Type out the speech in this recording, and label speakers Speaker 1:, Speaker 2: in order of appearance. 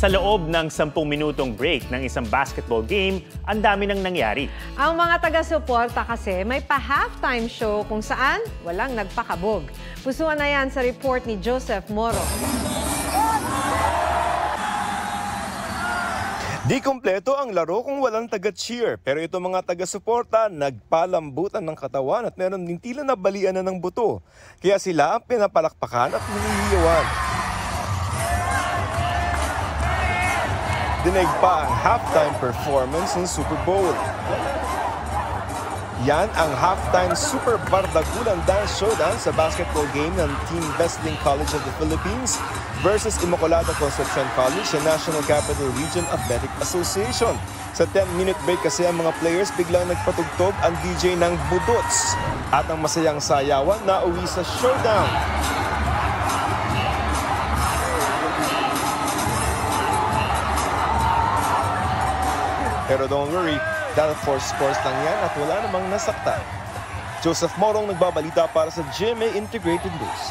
Speaker 1: Sa loob ng 10 minutong break ng isang basketball game, ang dami nang nangyari.
Speaker 2: Ang mga taga-suporta kasi may pa-halftime show kung saan walang nagpakabog. Pusuan na yan sa report ni Joseph Moro.
Speaker 3: Di kumpleto ang laro kung walang taga-cheer, pero ito mga taga-suporta nagpalambutan ng katawan at meron din tila nabalian na ng buto. Kaya sila ang pinapalakpakan at nanghihiyawan. Dinaig pa ang halftime performance ng Super Bowl. Yan ang halftime Super Bardagulan Dance Showdown sa basketball game ng Team Wrestling College of the Philippines versus Immaculada Concepcion College sa National Capital Region Athletic Association. Sa 10-minute break kasi ang mga players biglang nagpatugtog ang DJ ng Budots at ang masayang sayawan na uwi sa showdown. Pero don't worry, dahil for sports lang yan at wala namang nasaktan. Joseph Morong nagbabalita para sa GMA Integrated News.